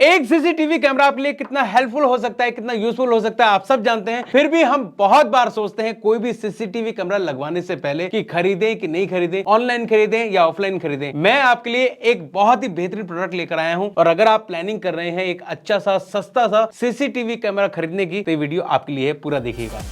एक CCTV camera आपके लिए कितना हेल्पफुल हो सकता है, कितना यूजफुल हो सकता है, आप सब जानते हैं। फिर भी हम बहुत बार सोचते हैं कोई भी सीसीटीवी कैमरा लगवाने से पहले कि खरीदें कि नहीं खरीदें, ऑनलाइन खरीदें या ऑफलाइन खरीदें। मैं आपके लिए एक बहुत ही बेहतरीन प्रोडक्ट लेकर आया हूं और अगर आप प्लानिंग कर रहे हैं एक अच्छा सा सस्ता सा सीसीटीवी कैमरा खरीदने की, तो ये वीडियो आपके लिए पूरा देखिएगा।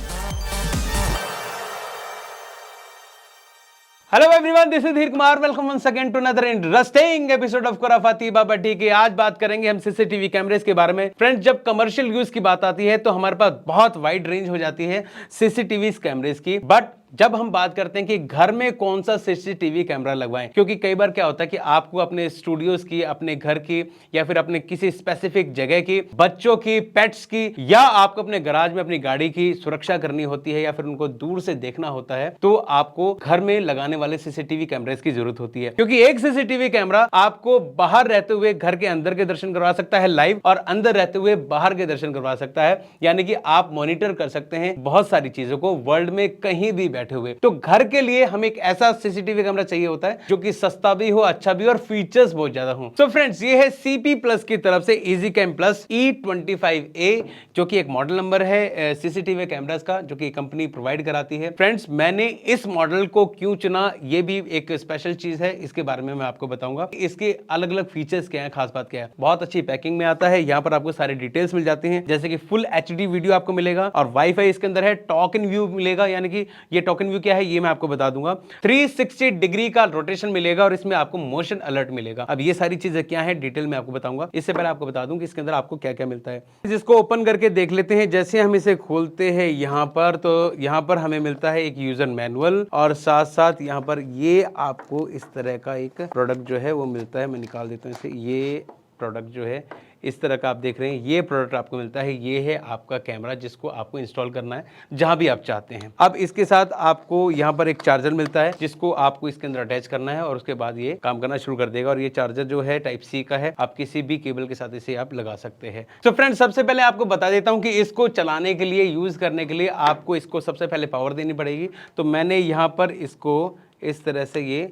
Hello everyone, this is Dhir Kumar. Welcome once again to another interesting episode of Khurafati Baba T की। आज बात करेंगे हम सीसीटीवी कैमरेज के बारे में। फ्रेंड्स, जब कमर्शियल यूज की बात आती है तो हमारे पास बहुत वाइड रेंज हो जाती है सीसीटीवी कैमरेज की। बट जब हम बात करते हैं कि घर में कौन सा सीसीटीवी कैमरा लगवाएं, क्योंकि कई बार क्या होता है कि आपको अपने स्टूडियोज की, अपने घर की या फिर अपने किसी स्पेसिफिक जगह की, बच्चों की, पेट्स की, या आपको अपने गराज में अपनी गाड़ी की सुरक्षा करनी होती है या फिर उनको दूर से देखना होता है, तो आपको घर में लगाने वाले सीसीटीवी कैमरेज की जरूरत होती है। क्योंकि एक सीसीटीवी कैमरा आपको बाहर रहते हुए घर के अंदर के दर्शन करवा सकता है लाइव, और अंदर रहते हुए बाहर के दर्शन करवा सकता है। यानी कि आप मॉनिटर कर सकते हैं बहुत सारी चीजों को वर्ल्ड में कहीं भी बैठे हुए। तो घर के लिए हमें एक ऐसा सीसीटीवी कैमरा चाहिए होता है जो कि सस्ता भी हो, अच्छा भी, और फीचर्स बहुत ज्यादा हो। सो फ्रेंड्स, ये है सीपी प्लस की तरफ से इजी कैम प्लस E25A, जो कि एक मॉडल नंबर है सीसीटीवी कैमरास का, जो कि कंपनी प्रोवाइड कराती है। फ्रेंड्स, मैंने इस मॉडल को क्यों चुना, ये भी एक स्पेशल चीज है, इसके बारे में मैं आपको बताऊंगा। इसके अलग अलग फीचर्स क्या है, खास बात क्या है। बहुत अच्छी पैकिंग में आता है। यहाँ पर आपको सारे डिटेल्स मिल जाती हैं, जैसे कि फुल HD वीडियो आपको मिलेगा, और वाईफाई इसके अंदर है, टॉक इन व्यू मिलेगा। यानी कि ये टॉक इन व्यू क्या है ये मैं आपको बता दूंगा। 360 डिग्री का रोटेशन मिलेगा और इसमें आपको मोशन अलर्ट मिलेगा। अब ये सारी चीजें क्या है डिटेल में आपको बताऊंगा। इससे पहले आपको बता दूं कि इसके अंदर आपको क्या क्या मिलता है। जिसको ओपन करके देख लेते हैं। जैसे हम इसे खोलते हैं यहाँ पर, तो यहाँ पर हमें मिलता है एक यूजर मैनुअल, और साथ साथ यहाँ पर ये आपको इस तरह का एक प्रोडक्ट जो है वो मिलता है। मैं निकाल देता हूँ इसे। ये प्रोडक्ट जो है इस तरह का आप देख रहे हैं, ये प्रोडक्ट आपको मिलता है। ये है आपका कैमरा जिसको आपको इंस्टॉल करना है जहां भी आप चाहते हैं। अब इसके साथ आपको यहां पर एक चार्जर मिलता है जिसको आपको इसके अंदर अटैच करना है, और उसके बाद ये काम करना शुरू कर देगा। और ये चार्जर जो है टाइप C का है, आप किसी भी केबल के साथ इसे आप लगा सकते हैं। तो फ्रेंड्स, सबसे पहले आपको बता देता हूं कि इसको चलाने के लिए, यूज करने के लिए आपको इसको सबसे पहले पावर देनी पड़ेगी। तो मैंने यहाँ पर इसको इस तरह से ये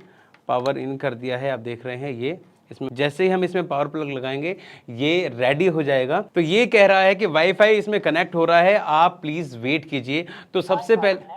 पावर इन कर दिया है। आप देख रहे हैं ये इसमें जैसे ही हम इसमें पावर प्लग लगाएंगे ये रेडी हो जाएगा। तो ये कह रहा है कि वाईफाई इसमें कनेक्ट हो रहा है, आप प्लीज वेट कीजिए। तो सबसे पहले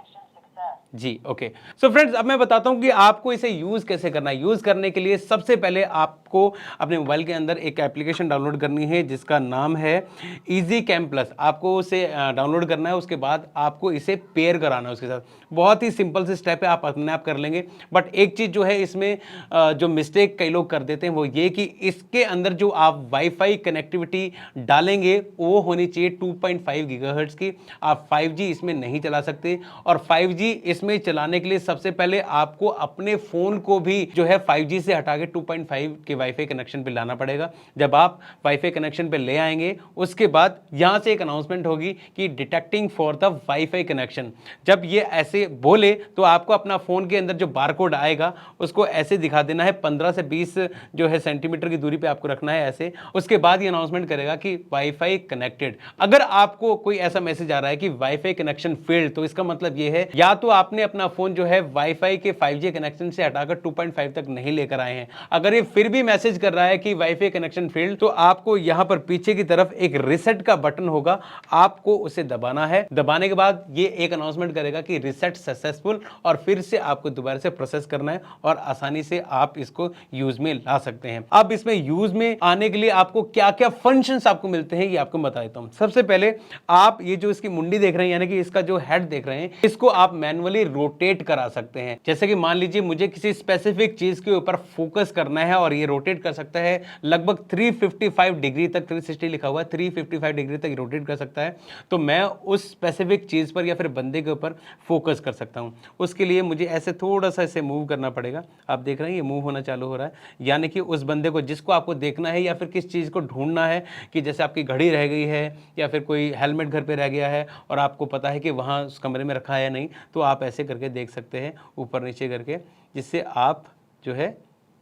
जी ओके। सो फ्रेंड्स, अब मैं बताता हूं कि आपको इसे यूज कैसे करना है। यूज करने के लिए सबसे पहले आपको अपने मोबाइल के अंदर एक एप्लीकेशन डाउनलोड करनी है जिसका नाम है इजी कैम प्लस। आपको उसे डाउनलोड करना है, उसके बाद आपको इसे पेयर कराना है उसके साथ। बहुत ही सिंपल से स्टेप है, आप अपने आप कर लेंगे। बट एक चीज जो है इसमें जो मिस्टेक कई लोग कर देते हैं वो ये कि इसके अंदर जो आप वाईफाई कनेक्टिविटी डालेंगे वो होनी चाहिए 2.5 गीगाहर्ट्ज की। आप 5G इसमें नहीं चला सकते, और 5G इसमें चलाने के लिए सबसे पहले आपको अपने फोन को भी जो है 5G से हटा के 2.5 के वाईफाई कनेक्शन पे लाना पड़ेगा। जब आप वाईफाई कनेक्शन पे ले आएंगे उसके बाद यहां से एक अनाउंसमेंट होगी कि detecting for the wifi connection. जब ये ऐसे बोले तो आपको अपना फोन के अंदर जो बारकोड आएगा उसको ऐसे दिखा देना है। 15 से 20 जो है सेंटीमीटर की दूरी पे आपको रखना है ऐसे। उसके बाद ये अनाउंसमेंट करेगा कि वाईफाई कनेक्टेड। अगर आपको कोई ऐसा मैसेज आ रहा है कि वाईफाई कनेक्शन फेल्ड, तो इसका मतलब ये है या तो आपने अपना फोन जो है वाईफाई के 5G कनेक्शन से हटाकर 2.5 तक नहीं लेकर आए हैं। अगर ये फिर भी मैसेज कर रहा है कि वाईफाई कनेक्शन फेल्ड, तो आपको यहां पर पीछे की तरफ एक रीसेट का बटन होगा, आपको उसे दबाना है। दबाने के बाद ये एक अनाउंसमेंट करेगा कि रीसेट सक्सेसफुल, और फिर से आपको दोबारा से प्रोसेस करना है और आसानी से आप इसको यूज में ला सकते हैं। अब इसमें यूज में आने के लिए आपको क्या क्या फंक्शंस आपको मिलते हैं ये आपको बता देता हूं। सबसे पहले आप ये जो इसकी मुंडी देख रहे हैं, यानी कि इसका जो हेड देख रहे हैं, इसको आप मैन्युअली रोटेट करा सकते हैं। जैसे कि मान लीजिए मुझे किसी स्पेसिफिक चीज के ऊपर फोकस करना है, और ये रोटेट कर सकता है लगभग 355 डिग्री तक। 360 लिखा हुआ है, 355 डिग्री तक रोटेट कर सकता है। तो मैं उस स्पेसिफिक चीज पर या फिर बंदे के ऊपर फोकस कर सकता हूं। उसके लिए मुझे ऐसे थोड़ा सा ऐसे मूव करना पड़ेगा। आप देख रहे हैं ये मूव होना चालू हो रहा है, यानी कि उस बंदे को जिसको आपको देखना है या फिर किस चीज को ढूंढना है, कि जैसे आपकी घड़ी रह गई है या फिर कोई हेलमेट घर पे रह गया है और आपको पता है कि वहां उस कमरे में रखा है नहीं, तो आप ऐसे करके देख सकते हैं ऊपर नीचे करके, जिससे आप जो है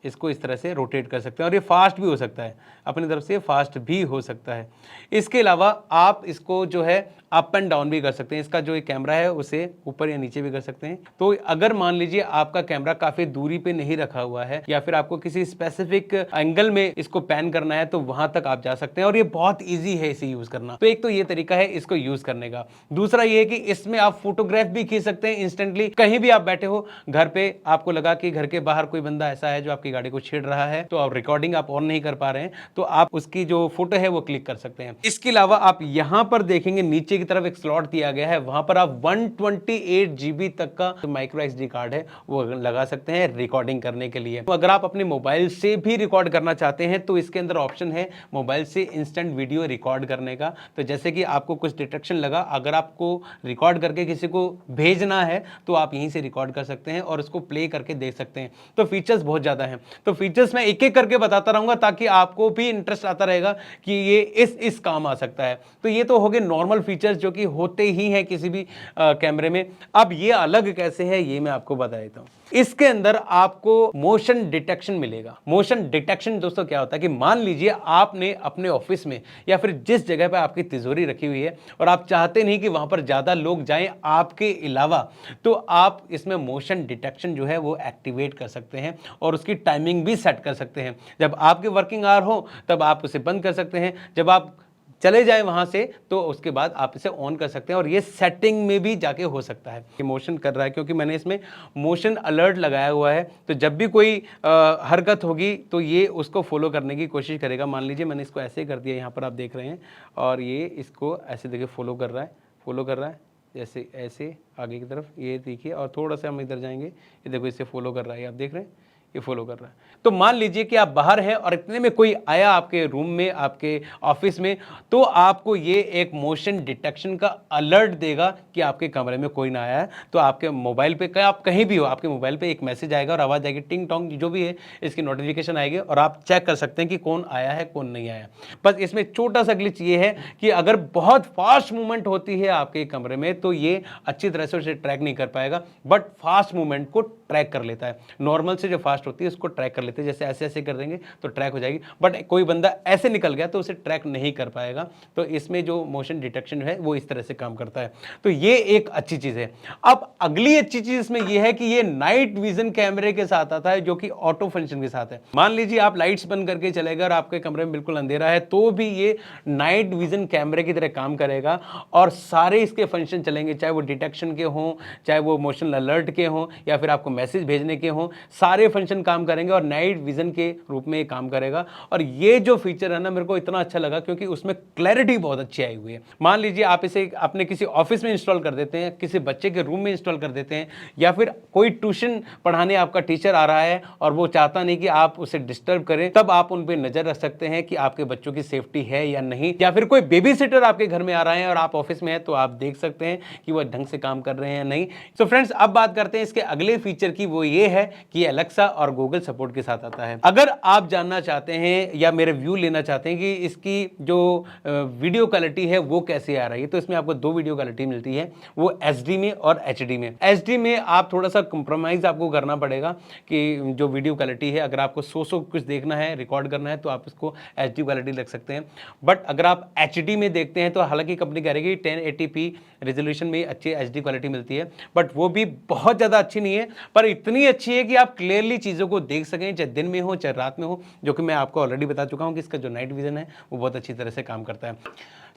इसको इस तरह से रोटेट कर सकते हैं और ये फास्ट भी हो सकता है, अपनी तरफ से फास्ट भी हो सकता है। इसके अलावा आप इसको जो है अप एंड डाउन भी कर सकते हैं। इसका जो ये कैमरा है उसे ऊपर या नीचे भी कर सकते हैं। तो अगर मान लीजिए आपका कैमरा काफी दूरी पे नहीं रखा हुआ है या फिर आपको किसी स्पेसिफिक एंगल में इसको पैन करना है तो वहां तक आप जा सकते हैं और ये बहुत ईजी है इसे यूज करना। तो एक तो ये तरीका है इसको यूज करने का। दूसरा ये है कि इसमें आप फोटोग्राफ भी खींच सकते हैं इंस्टेंटली। कहीं भी आप बैठे हो घर पे, आपको लगा कि घर के बाहर कोई बंदा ऐसा है जो आपकी गाड़ी को छेड़ रहा है, तो आप रिकॉर्डिंग आप ऑन नहीं कर पा रहे हैं, तो आप उसकी जो फोटो है वो क्लिक कर सकते हैं। इसके अलावा आप यहां पर देखेंगे नीचे की तरफ एक स्लॉट दिया गया है, वहां पर आप 128 GB तक का माइक्रो SD कार्ड है वो लगा सकते हैं रिकॉर्डिंग करने के लिए। तो अगर आप अपने मोबाइल से भी रिकॉर्ड करना चाहते हैं तो इसके अंदर ऑप्शन है मोबाइल से इंस्टेंट वीडियो रिकॉर्ड करने का। तो जैसे कि आपको कुछ डिटेक्शन लगा, अगर आपको रिकॉर्ड करके किसी को भेजना है तो आप यहीं से रिकॉर्ड कर सकते हैं और उसको प्ले करके देख सकते हैं। तो फीचर्स बहुत ज्यादा हैं। तो फीचर्स मैं एक एक करके बताता रहूंगा ताकि आपको भी इंटरेस्ट आता रहेगा कि ये इस काम आ सकता है। तो ये तो हो गए नॉर्मल फीचर्स जो कि होते ही हैं किसी भी कैमरे में। अब ये अलग कैसे है ये मैं आपको बता देता हूं। इसके अंदर आपको मोशन डिटेक्शन मिलेगा। मोशन डिटेक्शन दोस्तों क्या होता है कि मान लीजिए आपने अपने ऑफिस में या फिर जिस जगह पर आपकी तिजोरी रखी हुई है और आप चाहते नहीं कि वहां पर ज्यादा लोग जाएं आपके अलावा, तो आप इसमें मोशन डिटेक्शन जो है वो एक्टिवेट कर सकते हैं और उसकी टाइमिंग भी सेट कर सकते हैं। जब आपके वर्किंग आवर हो तब आप उसे बंद कर सकते हैं, जब आप चले जाए वहां से तो उसके बाद आप इसे ऑन कर सकते हैं और ये सेटिंग में भी जाके हो सकता है। ये मोशन कर रहा है क्योंकि मैंने इसमें मोशन अलर्ट लगाया हुआ है, तो जब भी कोई हरकत होगी तो ये उसको फॉलो करने की कोशिश करेगा। मान लीजिए मैंने इसको ऐसे कर दिया, यहाँ पर आप देख रहे हैं, और ये इसको ऐसे देखिए फॉलो कर रहा है जैसे ऐसे आगे की तरफ, ये देखिए, और थोड़ा सा हम इधर जाएंगे, ये देखो इसे फॉलो कर रहा है, आप देख रहे हैं ये फॉलो कर रहा है। तो मान लीजिए कि आप बाहर हैं और इतने में कोई आया आपके रूम में, आपके ऑफिस में, तो आपको ये एक मोशन डिटेक्शन का अलर्ट देगा कि आपके कमरे में कोई ना आया है। तो आपके मोबाइल पे, आप कहीं भी हो, आपके मोबाइल पे एक मैसेज आएगा और आवाज आएगी, टिंग टोंग जो भी है इसकी नोटिफिकेशन आएगी और आप चेक कर सकते हैं कि कौन आया है कौन नहीं आया। बस इसमें छोटा सा ग्लिच ये है कि अगर बहुत फास्ट मूवमेंट होती है आपके कमरे में तो ये अच्छी तरह से उसे ट्रैक नहीं कर पाएगा, बट फास्ट मूवमेंट को ट्रैक कर लेता है। नॉर्मल से जो फास्ट होती है उसको ट्रैक कर लेते हैं, जैसे ऐसे ऐसे कर देंगे तो ट्रैक हो जाएगी, बट कोई बंदा ऐसे निकल गया तो उसे ट्रैक नहीं कर पाएगा। तो इसमें जो मोशन डिटेक्शन है वो इस तरह से काम करता है। तो ये एक अच्छी चीज है। अब अगली अच्छी चीज इसमें यह है कि ये नाइट विजन कैमरे के साथ आता है जो कि ऑटो फंक्शन के साथ है। मान लीजिए आप लाइट्स बंद करके चले गए और आपके कमरे में बिल्कुल अंधेरा है तो भी ये नाइट विजन कैमरे की तरह काम करेगा और सारे इसके फंक्शन चलेंगे, चाहे वो डिटेक्शन के हों, चाहे वो मोशन अलर्ट के हों या फिर आपको मैसेज भेजने के हों, सारे फंक्शन काम करेंगे और नाइट विजन के रूप में काम करेगा। और ये जो फीचर है ना, मेरे को इतना अच्छा लगा क्योंकि उसमें क्लैरिटी बहुत अच्छी आई हुई है। मान लीजिए आप इसे अपने किसी ऑफिस में इंस्टॉल कर देते हैं, किसी बच्चे के रूम में इंस्टॉल कर देते हैं, या फिर कोई ट्यूशन पढ़ाने आपका टीचर आ रहा है और वो चाहता नहीं कि आप उसे डिस्टर्ब करें, तब आप उन पर नजर रख सकते हैं कि आपके बच्चों की सेफ्टी है या नहीं। या फिर कोई बेबी सिटर आपके घर में आ रहा है और आप ऑफिस में है तो आप देख सकते हैं कि वह ढंग से काम कर रहे हैं या नहीं। तो फ्रेंड्स अब बात करते हैं इसके अगले फीचर की। वो ये है कि अलेक्सा और गूगल सपोर्ट के साथ आता है। अगर आप जानना चाहते हैं या मेरे व्यू लेना चाहते हैं कि इसकी जो वीडियो क्वालिटी है वो कैसे आ रही है, तो इसमें आपको दो वीडियो क्वालिटी मिलती है, वो HD में और HD में। HD में आप थोड़ा सा कंप्रोमाइज आपको करना पड़ेगा कि जो वीडियो क्वालिटी है, अगर आपको 100 कुछ देखना है, रिकॉर्ड करना है, तो आप इसको HD क्वालिटी रख सकते हैं। बट अगर आप HD में देखते हैं तो हालांकि कंपनी कह रही है 1080p रेजोल्यूशन में अच्छी HD क्वालिटी मिलती है, बट वो भी बहुत ज़्यादा अच्छी नहीं है, पर इतनी अच्छी है कि आप क्लियरली चीज़ों को देख सकें, चाहे दिन में हो चाहे रात में हो, जो कि मैं आपको ऑलरेडी बता चुका हूं कि इसका जो नाइट विजन है वो बहुत अच्छी तरह से काम करता है।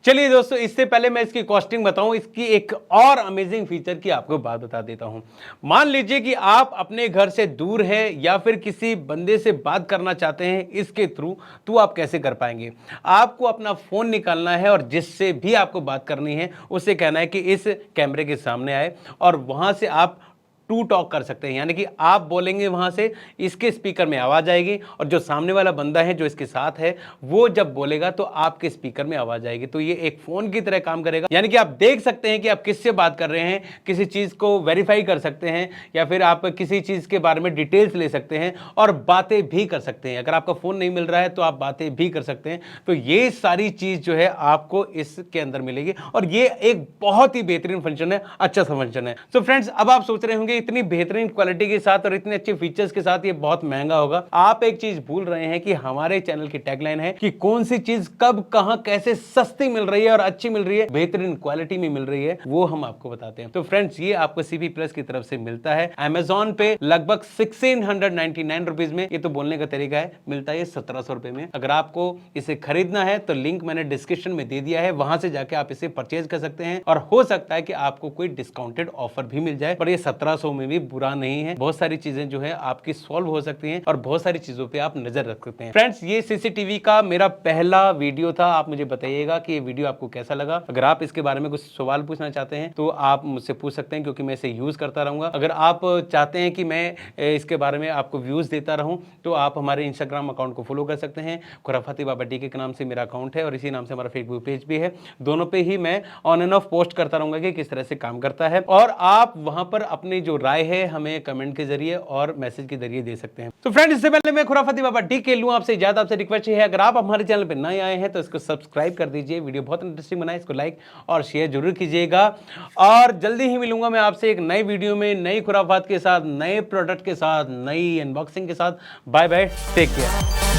चलिए दोस्तों, इससे पहले मैं इसकी कॉस्टिंग बताऊं, इसकी एक और अमेजिंग फीचर की आपको बात बता देता हूं। मान लीजिए कि आप अपने घर से दूर हैं या फिर किसी बंदे से बात करना चाहते हैं इसके थ्रू, तो आप कैसे कर पाएंगे? आपको अपना फोन निकालना है और जिससे भी आपको बात करनी है उससे कहना है कि इस कैमरे के सामने आए और वहां से आप टू टॉक कर सकते हैं, यानी कि आप बोलेंगे वहां से, इसके स्पीकर में आवाज आएगी और जो सामने वाला बंदा है जो इसके साथ है वो जब बोलेगा तो आपके स्पीकर में आवाज आएगी। तो ये एक फोन की तरह काम करेगा, यानी कि आप देख सकते हैं कि आप किससे बात कर रहे हैं, किसी चीज को वेरीफाई कर सकते हैं या फिर आप किसी चीज के बारे में डिटेल्स ले सकते हैं और बातें भी कर सकते हैं। अगर आपका फोन नहीं मिल रहा है तो आप बातें भी कर सकते हैं। तो ये सारी चीज जो है आपको इसके अंदर मिलेगी और ये एक बहुत ही बेहतरीन फंक्शन है, अच्छा सा फंक्शन है। तो फ्रेंड्स अब आप सोच रहे होंगे इतनी बेहतरीन क्वालिटी के साथ और इतने अच्छे फीचर्स के साथ ये बहुत महंगा होगा। आप एक चीज भूल रहे हैं कि हमारे चैनल की टैगलाइन है कि कौन सी चीज कब कहां कैसे सस्ती मिल रही है और अच्छी मिल रही है, बेहतरीन क्वालिटी में मिल रही है, वो हम आपको बताते हैं। तो फ्रेंड्स, ये आपको सीपी प्लस की तरफ से मिलता है अमेजॉन पे लगभग 1699 रुपीज में। ये तो बोलने का तरीका है, मिलता है 1700 रुपए में। अगर आपको इसे खरीदना है तो लिंक मैंने डिस्क्रिप्शन में दे दिया है, वहां से जाके आप इसे परचेज कर सकते हैं और हो सकता है कि आपको कोई डिस्काउंटेड ऑफर भी मिल जाए, पर ये 1700 में भी बुरा नहीं है। बहुत सारी चीजें जो है आपकी सॉल्व हो सकती हैं और बहुत सारी चीजों पे आप नजर रख सकते हैं। फ्रेंड्स, ये सीसीटीवी का मेरा पहला वीडियो था। आप मुझे बताइएगा कि ये वीडियो आपको कैसा लगा। अगर आप इसके बारे में कुछ सवाल पूछना चाहते हैं तो आप मुझसे पूछ सकते हैं, क्योंकि मैं इसे यूज करता रहूंगा। अगर आप चाहते हैं कि मैं इसके बारे में आपको व्यूज देता रहूं तो आप हमारे इंस्टाग्राम अकाउंट को फॉलो कर सकते हैं। खुराफाती बाबा टीके के नाम से मेरा अकाउंट है और इसी नाम से हमारा फेसबुक पेज भी है। दोनों पे ही मैं ऑन एंड ऑफ पोस्ट करता रहूंगा कि किस तरह से काम करता है, और आप वहां पर अपनी जो राय है हमें कमेंट के जरिए और मैसेज के जरिए दे सकते हैं। तो फ्रेंड्स, इससे पहले मैं खुराफाती बाबा टीके लूं आपसे ज्यादा आपसे रिक्वेस्ट है, अगर आप हमारे चैनल पर नए आए हैं तो इसको सब्सक्राइब कर दीजिए। वीडियो बहुत इंटरेस्टिंग बना है, इसको लाइक और शेयर जरूर कीजिएगा। और जल्दी ही मिलूंगा मैं आपसे एक नई वीडियो में, नई खुराफात के साथ, नए प्रोडक्ट के साथ, नई अनबॉक्सिंग के साथ। Bye bye, take care.